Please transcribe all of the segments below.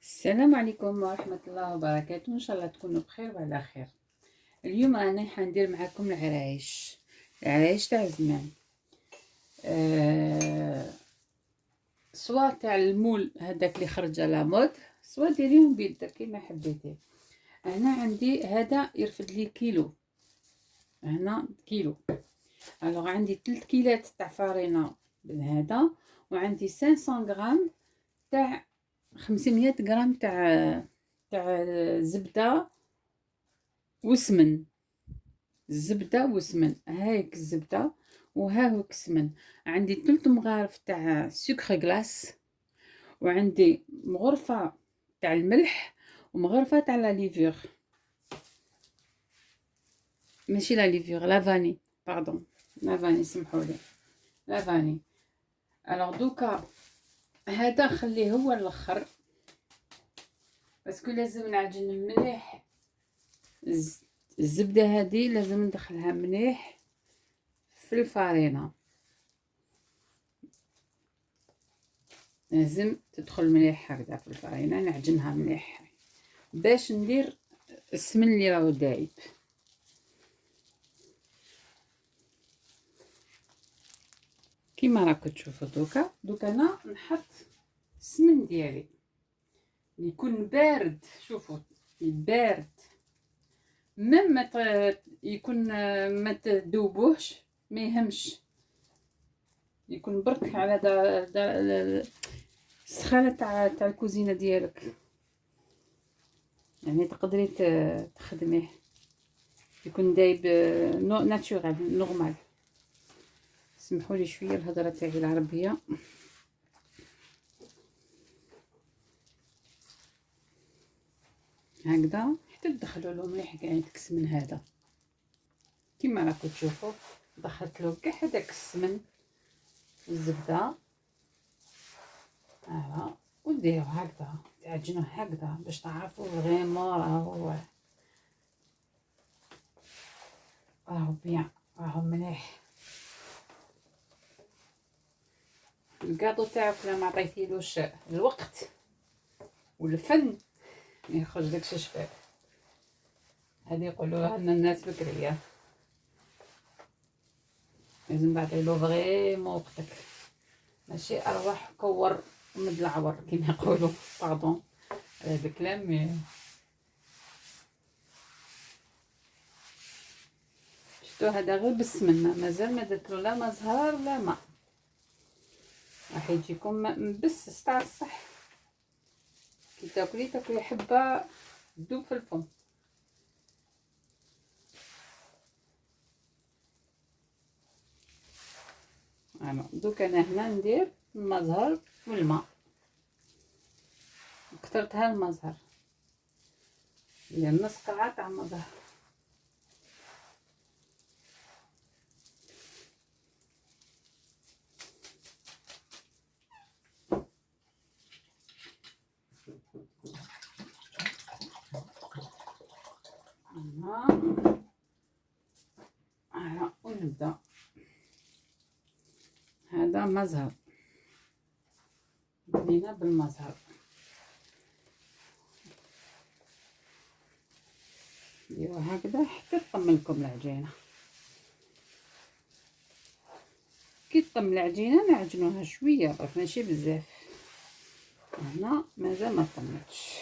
السلام عليكم ورحمة الله وبركاته، إن شاء الله تكونوا بخير وعلى خير. اليوم أنا حندير معكم العرايش تاع زمان. سوا تاع المول هذاك اللي خرج على مود، سوا ديريهم بيدك كيما حبيتي. هنا عندي هذا يرفد لي كيلو، هنا كيلو. الوغ عندي 3 كيلات تاع فارينة هذا، وعندي 500 غرام تاع 500 غرام تاع زبدة وسمن. الزبدة وسمن، هايك الزبدة وهاهوك السمن. عندي 3 مغارف تاع سكر غلاس، وعندي مغرفة تاع الملح ومغرفة تاع لا ليفور، ماشي لا ليفور، لافاني، باردون، لافاني، سمحولي، لافاني. الوغ دوكا هذا خليه هو الاخر، باسكو لازم نعجن مليح الزبدة هذه، لازم ندخلها مليح في الفارينة، لازم تدخل مليح هكذا في الفارينة، نعجنها مليح باش ندير السمن اللي راهو دايب. كيما راكم تشوفوا دوكا انا نحط السمن ديالي يكون بارد. شوفوا بارد، ميم يكون ما تذوبوهش، ما يهمش، يكون برك على السخانه تاع الكوزينه ديالك، يعني تقدري تخدميه يكون دايب ناتشورال نورمال. سمحوا لي شويه الهضره تاعي العربيه. هكذا حتى تدخلوا له مليح كاع يتكس من هذا. كيما راكم تشوفوا دخلت له كاع هذاك السمن والزبده، ها، وديروا هكذا، تعجنوه هكذا باش تعرفوا فريمون راهو بيان، راهو مليح. الكاطو تاعك لا ما عطيتيلوش الوقت والفن ما يخرج داكشي شباب. هذه يقولوها لنا الناس بكريه، لازم تعطيلو فريمون وقتك، ماشي ارواح كور ومد العور كيما يقولوا، باردون هذا الكلام. شفتوا هذا غير بالسمنه، مازال ما درتلو لا ما زهر لا ما، راح يجيكم مبسس تاع الصح، كي تاكلي حبه تذوب في الفم. دوك انا هنا ندير المزهر والماء، كثرتها المزهر، ندير نص قرعه تاع مزهر. ونبدا. هذا مزهر، بدينا بالمزهر، ديروا هكذا حتى تطمن لكم العجينه. كي تطم العجينه نعجنوها شويه برك ماشي بزاف. هنا مازال ما طمتش،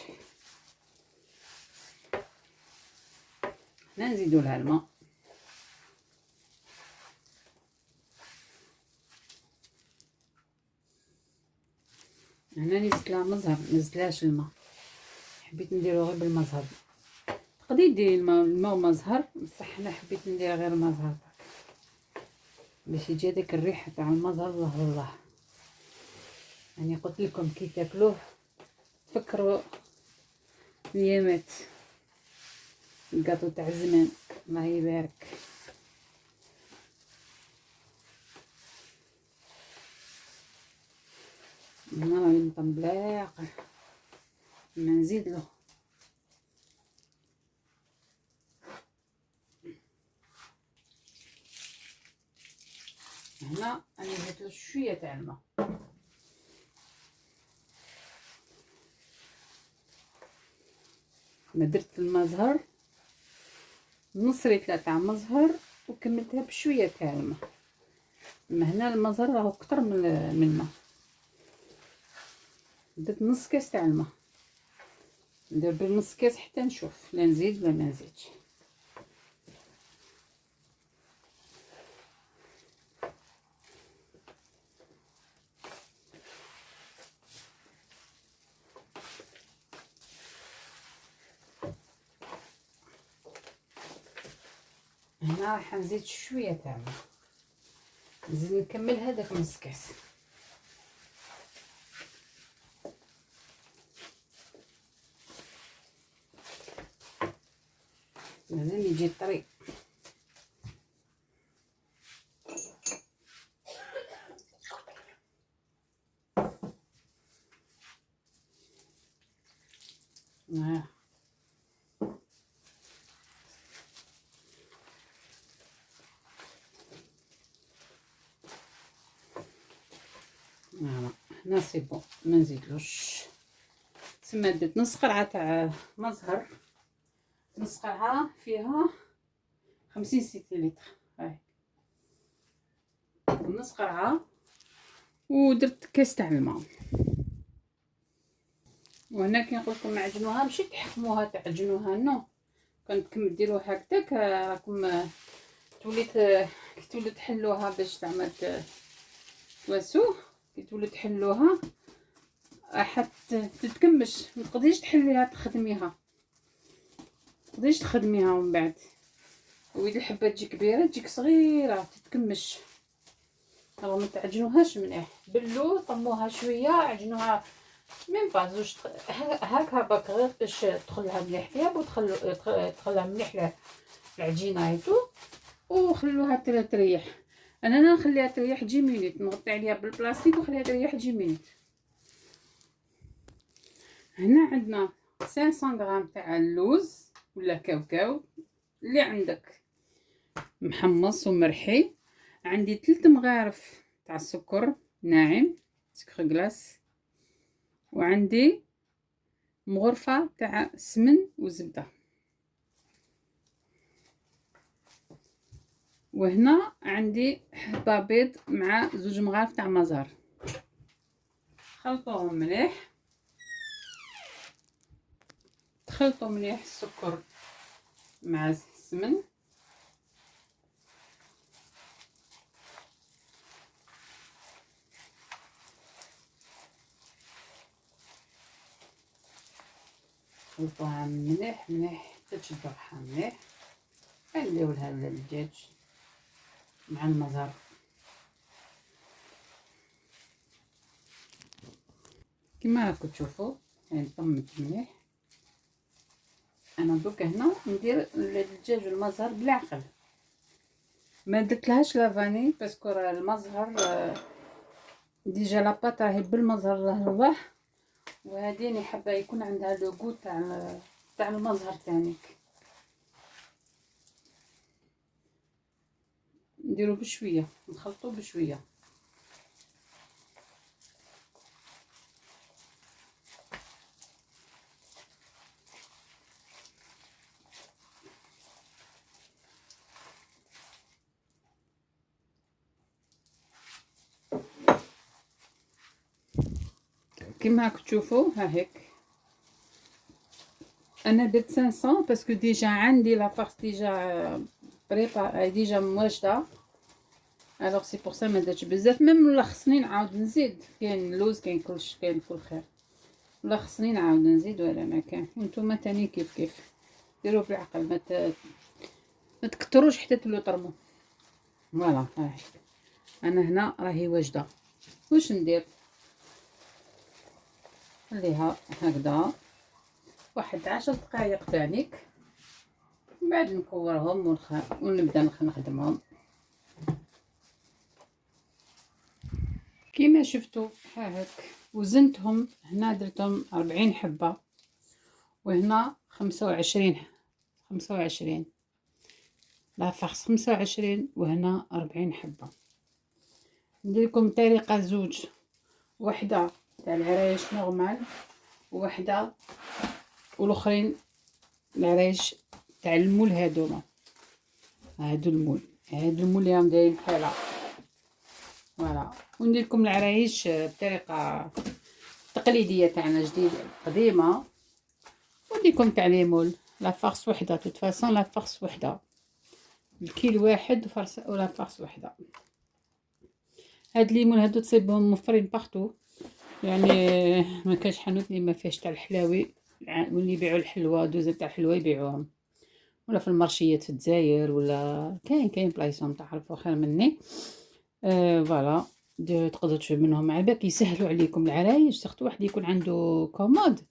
هنا نزيدو لها الماء. هنا نزيد لها مزهر، نزيدلهاش الماء، حبيت نديرو غير بالمزهر. تقدري ديري الماء ومزهر، بصح انا حبيت ندير غير مزهر باش يجي هذيك الريحه تاع المزهر. الله الله، يعني قلت لكم كي تاكلوه تفكروا ايامات الكاطو تاع زمان. الله يبارك. هنا راني مطنبلاقه، ما نزيد له. هنا انا زدت له شويه تاع الماء، انا درت الماء زهر نص ريتله تاع ماء زهر وكملتها بشويه تاع الماء. هنا الماء زهر راهو كتر من الماء، درت نص كاس تاع الماء. ندير بالنص كاس حتى نشوف لا نزيد ولا ما نزيدش. هنا راح نزيد شويه تاع الماء، نزيد نكمل هذاك نص كاس. لازم يجي طري. فوالا هنا سي بون، ما نزيدلوش. تما درت نص قرعه تاع ما زهر، نص قرعه فيها 50 سنتيلتر، هاي نص قرعه. ودرت كاس تاع الماء. وهنا كي نقول لكم عجنوها ماشي تحكموها تعجنوها، نو كنتكم ديروها هكذاك راكم كي تولي تحلوها باش زعما تواسو. كي تولي تحلوها راح تتكمش، ما تقدريش تحليها تخدميها، تقدريش تخدميها ومن بعد وإذا الحبه تجي كبيره تجيك صغيره تتكمش. راه ما تعجنوهاش مليح، بلو طموها شويه عجنوها ميم با زوج هاكا باك غير باش تدخلها مليح فيها تدخلها مليح العجينه هيتو، وخلوها تريح. انا نخليها تريح 10 مينوت، نغطي عليها بالبلاستيك وخليها تريح 10 مينوت. هنا عندنا 500 غرام تاع اللوز ولا كاوكاو اللي عندك محمص ومرحي. عندي 3 مغارف تاع السكر ناعم سكر غلاس، وعندي مغرفه تاع سمن وزبده. وهنا عندي حبه بيض مع 2 مغارف تاع مزار. خلطوهم مليح، تخلطوا مليح السكر مع السمن. خلطوها مليح حتى تشد روحها مليح. خليو لها الدجاج مع المزار. كما راكم تشوفوا يعني طمت مليح. انا دوك هنا ندير الدجاج والمزهر بالعقل، ما درتلهاش لافاني باسكو راه المزهر ديجا لاباط راهي بالمزهر راه، وهذه انا حابه يكون عندها لو غو تاع المزهر تانيك. نديرو بشويه، نخلطو بشويه. كما راكم تشوفوا ها هيك. انا درت 500 باسكو ديجا عندي لا فارس ديجا بريبا ديجا موجده، الوغ سي بور سا ما درتش بزاف. ميم ولا خصني نعاود نزيد، كاين اللوز كاين كلشي كاين كل خير، ولا خصني نعاود نزيد ولا ما كان. نتوما تاني كيف ديروا بالعقل، ما تكتروش حتى تولوا طرمو. فوالا ها هيك. انا هنا راهي واجده. واش ندير؟ خليها هكذا واحد 10 دقائق تانيك، من بعد نكورهم ونبدا نخدمهم. كيما شفتوا ها هاك وزنتهم. هنا درتهم 40 حبه وهنا 25 لا فخس 25 وهنا 40 حبه. ندير لكم طريقه زوج، وحده تاع العرايش نورمال ووحده والاخرين العرايش تاع المول هادوما، هادو المول، هادو المول اللي راهم دايرين بحالا. فوالا، وندير لكم العرايش بطريقه تقليديه تاعنا جديد قديمه، وندير لكم تاع لي مول لا فارس وحده. توت فاصون لا فارس وحده، الكيلو واحد فرصه ولا فارس وحده. هاد الليمون هادو تصيبهم موفرين بارتو، يعني ما كاش حانوت اللي ما فيهش تاع الحلاوي، واللي يبيعوا الحلوى دوزه تاع الحلوى يبيعوهم، ولا في المارشيات في الجزائر، ولا كاين بلايصهم تعرفوا خير مني. فوالا، تقدروا تشريو منهم على بالك يسهلوا عليكم العرايش، سختو واحد يكون عنده كومود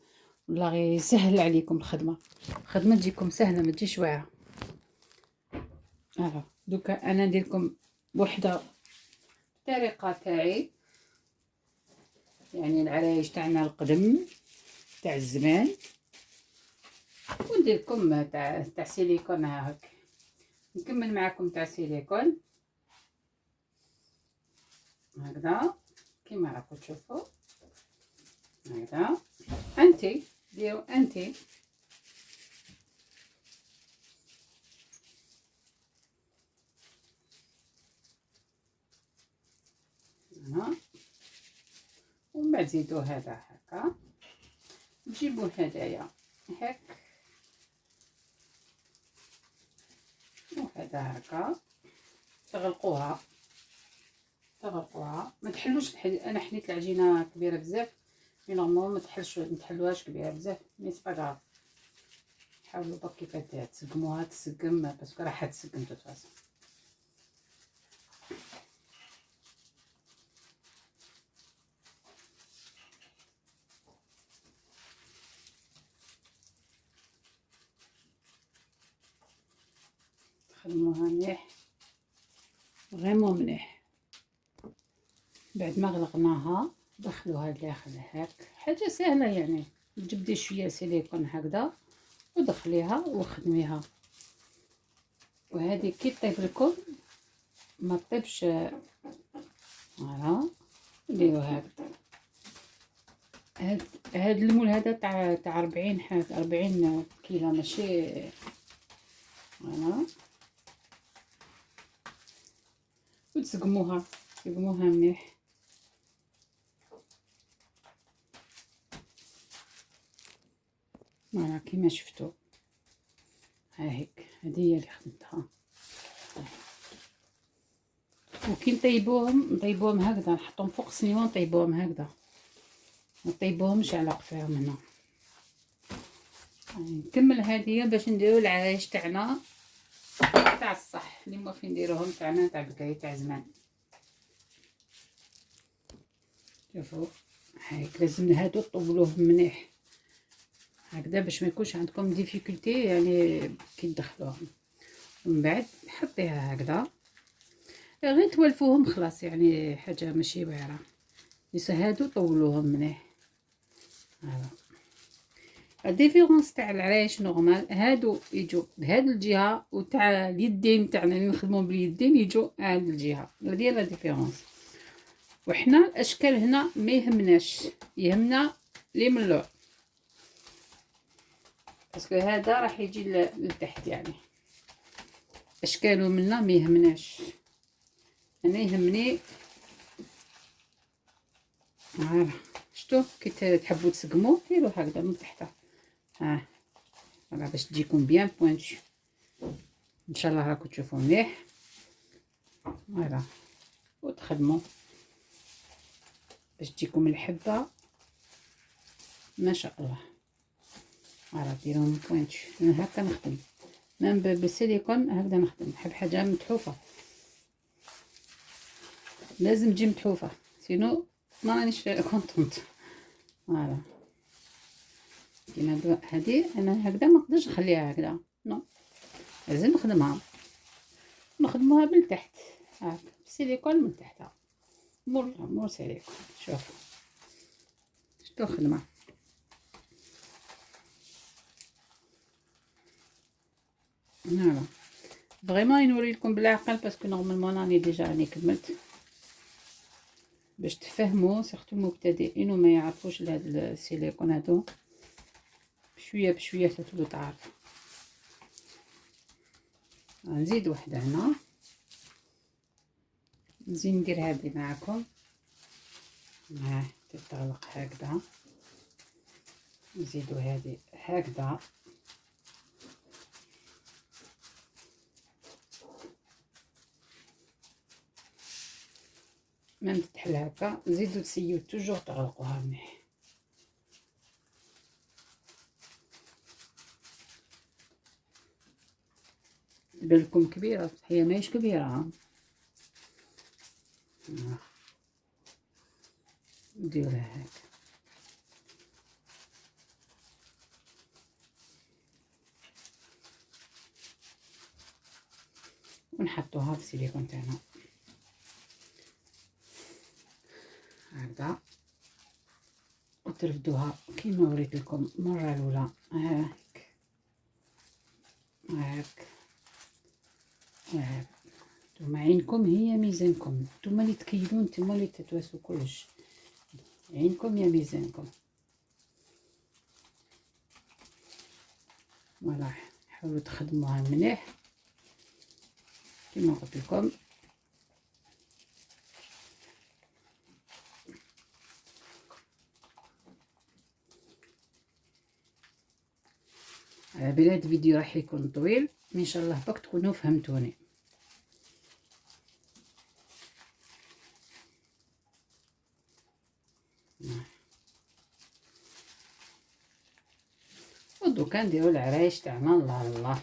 ولا غير يسهل عليكم الخدمه تجيكم سهله ما تجيش واعره. دوكا انا ندير لكم وحده الطريقه تاعي، يعني العرايش تاعنا القدم تاع الزمان، وندير لكم تاع سيليكون هاك. نكمل معكم تاع سيليكون هكذا كيما راكم تشوفوا هكذا. انتي ديروا انتي هنا، ومن بعد زيدوا هذا هكا، تجيبوا هدايا هاك وهذا هكا، تغلقوها ما تحلوش انا حليت العجينه كبيره بزاف، مي نورمالمون ما تحلوهاش كبيره بزاف، مي سي با غاف. حاولوا برك كيفاش تسقموها تسقم، باسكو راح تسقم توت فاصون. خدموها مليح فريمون مليح. بعد ما غلقناها دخلوها لداخل هاك، حاجه سهله يعني، تجبدي شويه سيليكون هكذا ودخليها وخدميها. وهذه كي طيب لكم ما طيبش، فوالا نديرو هكذا. هاد المول هذا تاع 40 كيلو ماشي. فوالا، وتسقموها مليح. فوالا كيما شفتوا، ها هيك هذه هي اللي خدمتها. وكي نطيبوهم هكذا، نحطهم فوق السنيوه نطيبوهم هكذا، ما نطيبوهمش على قفاهم هنا. نكمل هذه باش نديرو العرايش تاعنا تاع الصح اللي موافين نديروهم تاعنا تاع بكري تاع زمان. شوفوا هاك لازم هادو طولوهم مليح هكذا باش ما يكونش عندكم ديفيكولتي يعني كي تدخلوهم. ومن بعد حطيها هكذا غير تولفوهم خلاص، يعني حاجه ماشي واعره. بس هادو طولوهم مليح. هذا الديفيرونس تاع العرايش نورمال، هادو يجوا بهاد الجهه، وتاع اليدين تاعنا اللي نخدمو باليدين يجوا هاد الجهه، هذه هي لا ديفيرونس. وحنا الاشكال هنا ما يهمناش، يهمنا لي من اللور، باسكو هذا راح يجي لتحت، يعني اشكاله منا ما يهمناش. انا يهمني شتو كي تحبوا تسقموا ديروا هكذا من تحت، ها فوالا باش تجيكم بيان بوينتو. ان شاء الله راكم تشوفوا مليح. فوالا وتخدموا باش تجيكم الحبه ما شاء الله. فوالا ديروهم بوينتو. انا هكا نخدم مام بالسيليكون هكذا نخدم، نحب حاجه متحوفه، لازم تجي متحوفه سينو ما رانيش كونطونط. فوالا كيما هادي انا هكذا ما نقدرش نخليها هكذا، نو لازم نخدموها من تحت هاك السيليكون من تحت، مور سيليكون. شوف شتو خدمه. فوالا فريمون نوري لكم بالعقل، باسكو نورمالمون راني ديجا راني كملت باش تفهموا سيرتو المبتدئين وما يعرفوش لهاد السيليكون هادو، بشويه بشويه تولوا تعرفوا. نزيد وحده هنا، نزيد ندير هذه معكم. تتغلق هكذا، نزيدو هذه هكذا. ما تتحل هكا، نزيدو تسيو توجور تغلقوها مليح. بالكم كبيره، هي ماهيش كبيره. نديرها هكا ونحطوها في السيليكون تاعنا هكذا، وترفدوها كيما وريت لكم المره الاولى. هاك هاك هاك. نتوما عينكم هي ميزانكم، نتوما اللي تكيلون، نتوما اللي تتواسوا كلش. عينكم يا ميزانكم. فوالا، حاولوا تخدموها مليح كما قلت لكم. على بالي هاد الفيديو راح يكون طويل، ان شاء الله باك تكونوا فهمتوني. ودوكا نديرو العرايش تاعنا. الله الله.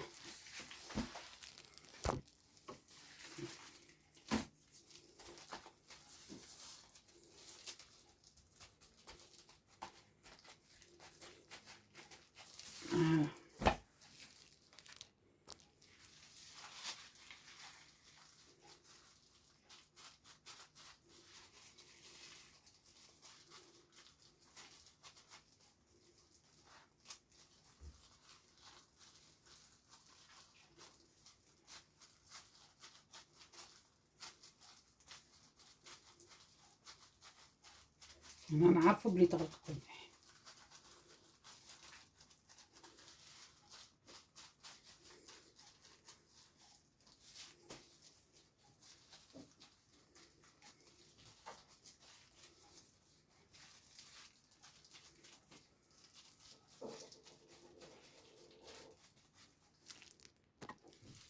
انا نعرفو بلي تغلقوا مليح.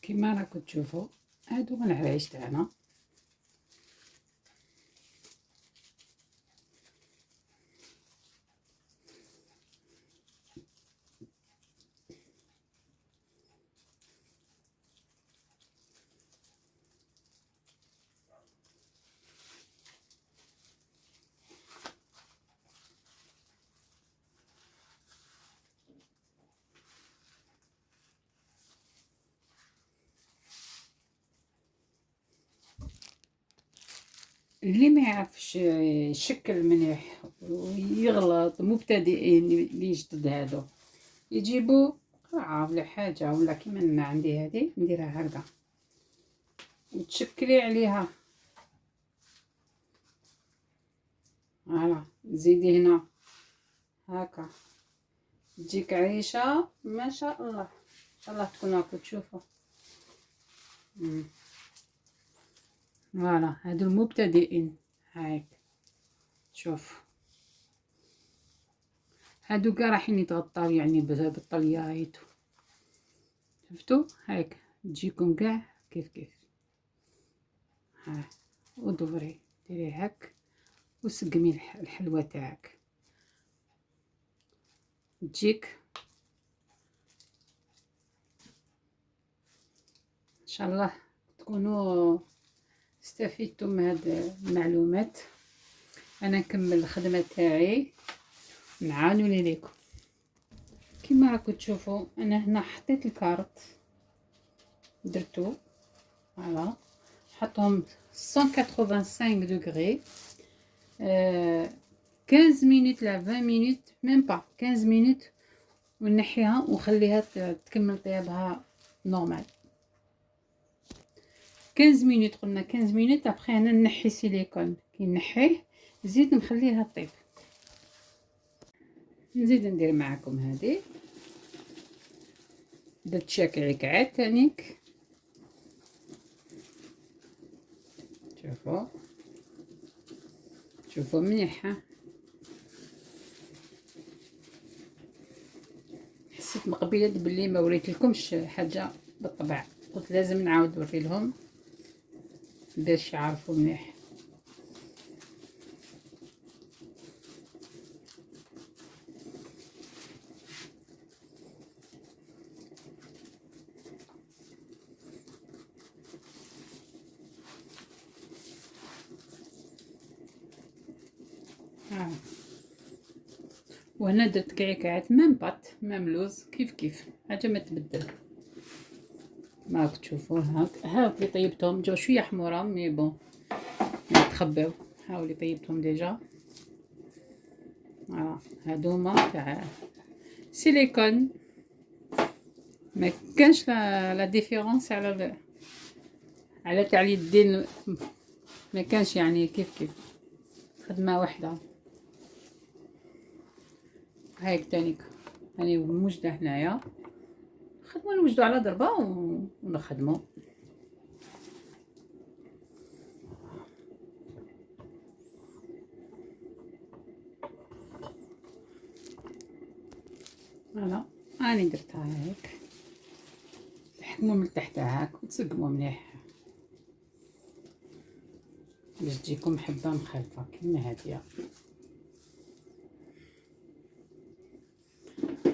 كيما راكم تشوفوا هادو هما العرايش تاعنا. اللي ما يعرفش يشكل مليح ويغلط، مبتدئين اللي جدد هادو، يجيبوا قرعه ولا حاجه، ولا كيما انا عندي هذه نديرها هكذا وتشكلي عليها. فوالا، زيدي هنا هكا تجيك عريشه ما شاء الله. ان شاء الله تكونوا راكم تشوفوا. فوالا، هادو المبتدئين. هاك شوف، هادو كاع رايحين يتغطاو يعني بالطليايت. شفتوا هاك تجيكم كاع كيف كيف. ها ودغري ديري هاك وسقمي الحلوه تاعك تجيك ان شاء الله. تكونوا استفدتم من هاد المعلومات. انا نكمل الخدمه تاعي نعاونوني ليكم. كيما راكم تشوفوا انا هنا حطيت الكارت درتو. فوالا، حطهم 185 دوغري 15 مينوت لا 20 مينوت، ميم با 15 مينوت، ونحيها ونخليها تكمل طيابها نورمال. 15 مينوت قلنا 15 مينوت. ابخي انا نحي سيليكون، كي نحيه نزيد نخليها طيب. نزيد ندير معكم هذه درت شاكعك عاد تانيك. شوفوا شوفوا مليح. ها حسيت مقبيلات بلي ما وريتلكمش حاجه بالطبع، قلت لازم نعاود نوري لهم باش يعرفوا مليح. وهنا درت كعكات ميم بات ميم لوز، كيف حاجه ما تبدل. ما راك تشوفوا هاك اللي طيبتهم جاو شويه حمورة مي بون يتخباو. هاولي طيبتهم ديجا. هادوما تاع سيليكون، ما كانش لا ديفيرونس على تاع اليدين، ما كانش يعني كيف خدمه واحده. هايك تانيك راني موجده هنايا، خدمو نوجدو على ضربه ونخدمو. فوالا راني درتها هيك، تحكمو من تحت هاك وتسقمو مليح باش تجيكم حبه مخلفه كيما هاديه.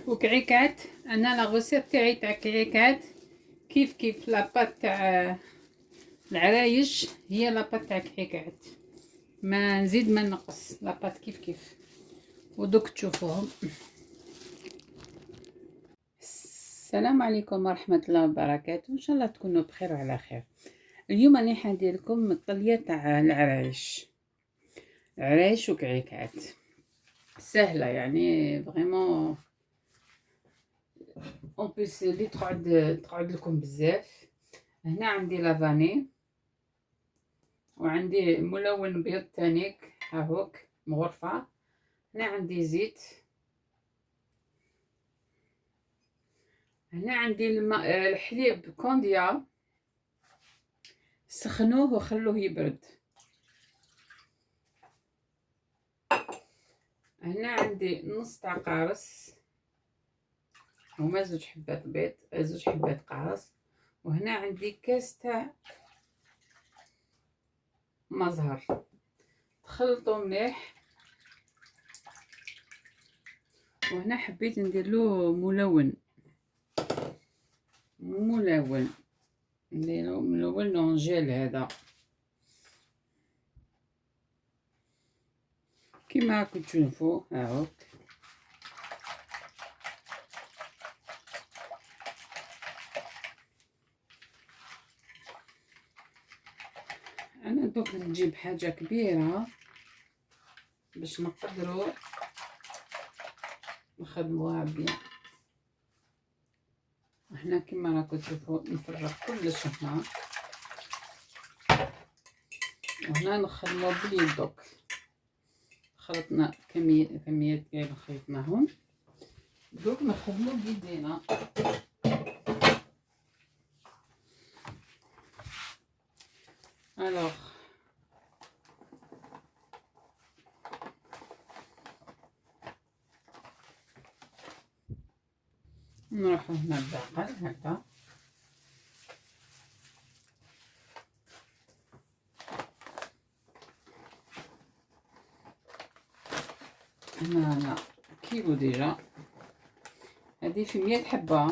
وكعكات انا لا غوسيت تاعي تاع كعكات كيف لاباط تاع العرايش هي لاباط تاع كعكات، ما نزيد ما نقص، لاباط كيف. ودوك تشوفوهم. السلام عليكم ورحمه الله وبركاته، ان شاء الله تكونوا بخير وعلى خير. اليوم راني حندير لكم الطليه تاع العرايش وكعكات سهله، يعني فريمون اون بليس اللي تقعد لكم بزاف. هنا عندي لافاني وعندي ملون بيض تانيك هاهوك مغرفه. هنا عندي زيت، هنا عندي الحليب كونديا، سخنوه وخلوه يبرد. هنا عندي نص تاع قارص، هما زوج حبات بيض، زوج حبات قارص. وهنا عندي كاس تاع مزهر، تخلطوا مليح. وهنا حبيت نديرلو ملون نديرو ملون نونجيل هذا كيما راكم تشوفوا هاهو. انا دوك نجيب حاجه كبيره باش نقدروا نخدموها بيان. هنا كيما راكم تشوفوا نفرغ كلش هنا، وهنا نخدمو باليد. دوك خلطنا كميات كاين خلطناهم، دوك نخدمو بيدينا. الوغ نروحو هنا الداخل هكا. هنا كيلو ديجا، هذه في 100 حبه،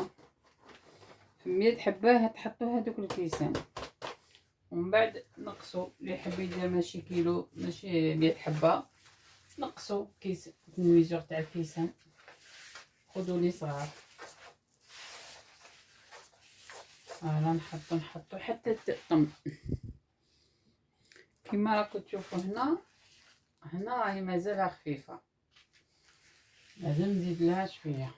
في 100 حبه تحطوا هذوك الكيسان، ومن بعد نقصوا. اللي يحب يدير ماشي كيلو ماشي 100 حبه، نقصوا كيس الميزور تاع الكيسان، خذوا لي صغار. انا نحطو حتى تقطم كيما راكم تشوفوا. هنا راهي مازالها خفيفه، لازم نزيد لها شويه.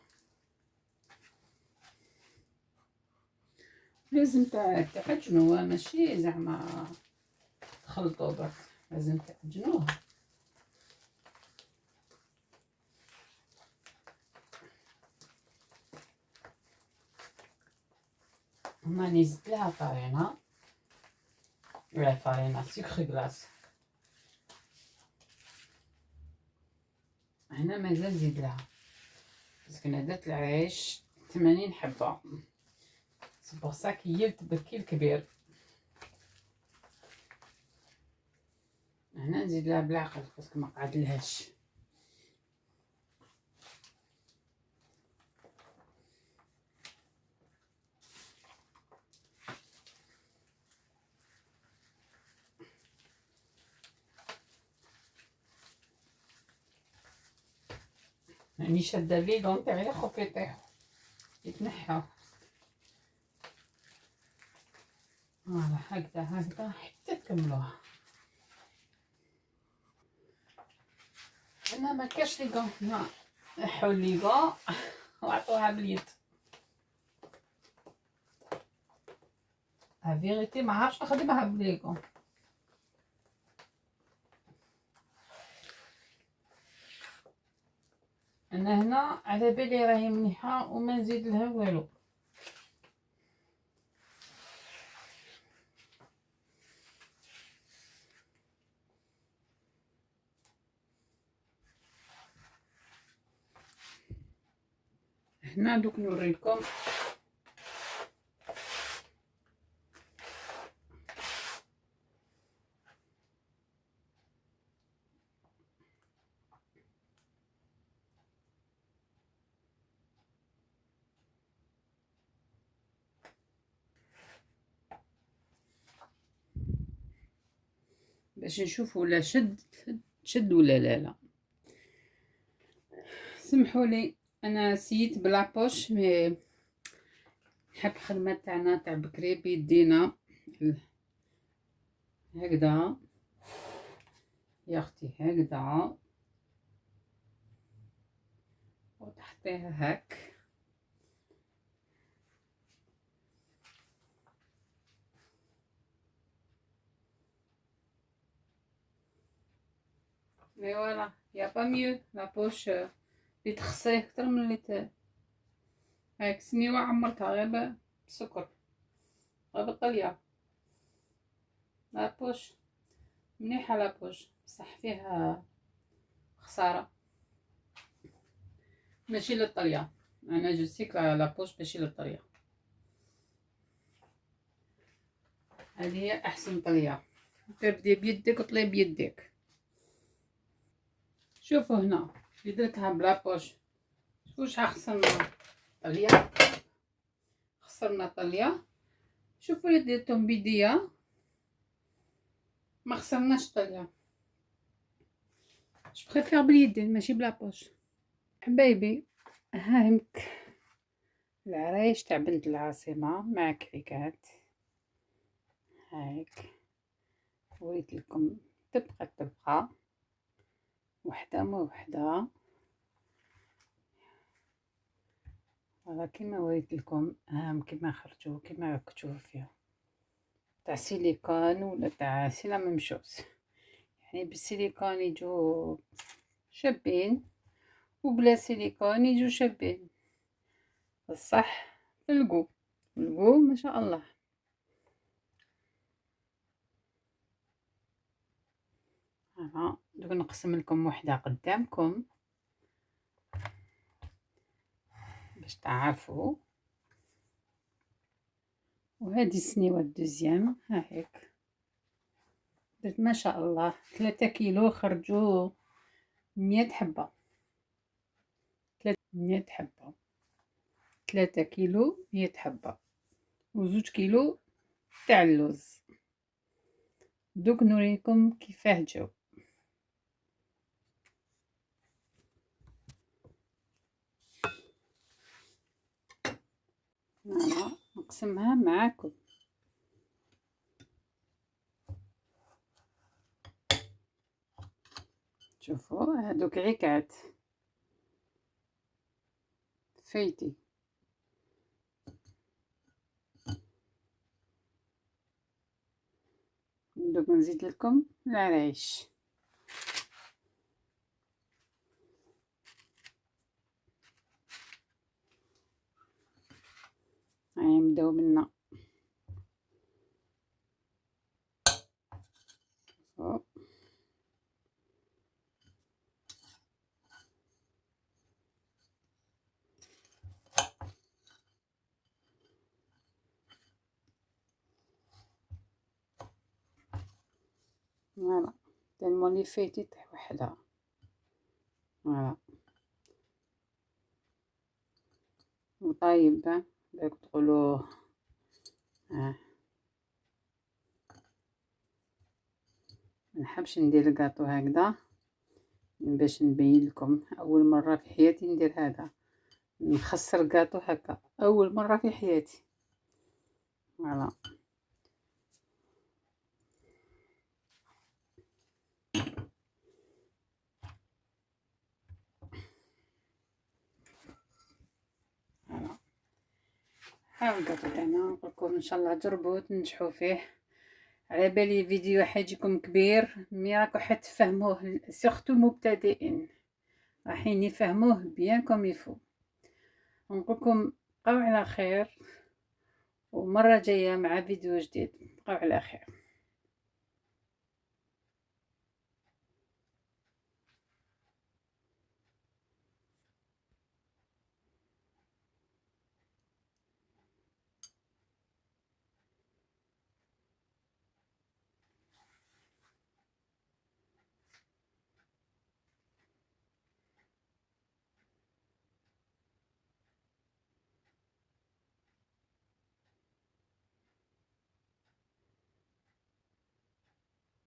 لازم تعجنوها، ماشي زعما تخلطوا برك، لازم تعجنوها. راني زدت لها فرينه لا فارينة سكر كلاص. هنا مازال نزيد لها باسكو انا درت العيش 80 حبه، سي بوغ سا كيلت بكيل كبير. هنا نزيد لها بالعقل باسكو ما قعدلهاش. يعني شاده الليلون تاعي خوف يطيحو يتنحى. فوالا هكذا حتى تكملوها. انا ما كاش لي غون، نحو لي غون وعطوها باليد. ها فيغيتي ما عرفتش نخدمها بلي غون. انا هنا على بالي راهي مليحه وما نزيد لها والو. هنا دوك نوريكم باش نشوف ولا شد ولا لا. سمحوا لي انا سيت بلا بوش مي نحب الخدمه تاعنا تاع بكري بيدينا هكذا يا اختي، هكذا وتحطيها هاك. مي فوالا يا با ميو لا بوش اللي تخصيه اكثر من اللي هاك سنيوة عمرتها غير بالسكر غير بالطليه. لا بوش مليحه لا بوش بصح فيها خساره ماشي للطليه. انا جو سيك لا بوش ماشي للطليه، هذه هي احسن طليه. تبدي بيدك وطلي بيدك. شوفوا هنا اللي درتها بلا بوش شوفوا شحال طليه، خسرنا طليه. شوفوا اللي درتهم بيديا ما خسرناش طليه. جو بريفير باليدين ماشي بلا بوش. حبايبي هاهمك العرايش تاع بنت العاصمه مع كعكات. هاك وريت لكم تبقى وحده مو وحده. فوالا كيما وريت لكم هاهم كيما خرجوا كيما راكم فيهم تاع سيليكون ولا تاع سي لا ميم شوز. يعني بالسيليكون يجو شابين وبلا سيليكون يجو شابين، بصح القو ما شاء الله. ها دوك نقسم لكم وحده قدامكم باش تعرفوا. وهذه السنيوه الدوزيام ها هيك درت ما شاء الله 3 كيلو خرجوا 100 حبه. 100 حبه 3 كيلو 100 حبه وزوج كيلو تاع اللوز. دوك نوريكم كيفاه جاو. فوالا نقسمها معاكم. شوفوا هادوك عكات فايتي. دوك نزيد لكم العرايش. هاي نبداو منا فوالا تالمون لي فايتي طيح وحدها. فوالا وطايب باك تقولوه. منحبش ندير الكاطو هكذا باش نبين لكم اول مره في حياتي ندير هذا، نخسر الكاطو هكا اول مره في حياتي. فوالا فوالا ها الكاطو تاعنا. نقولكم ان شاء الله جربوه تنجحوا فيه. على بالي فيديو حيجيكم كبير مي راكو حتفهموه، سورتو المبتدئين راحين يفهموه بيان كوم يفو. نقولكم بقاو على خير، ومرة جاية مع فيديو جديد. بقاو على خير.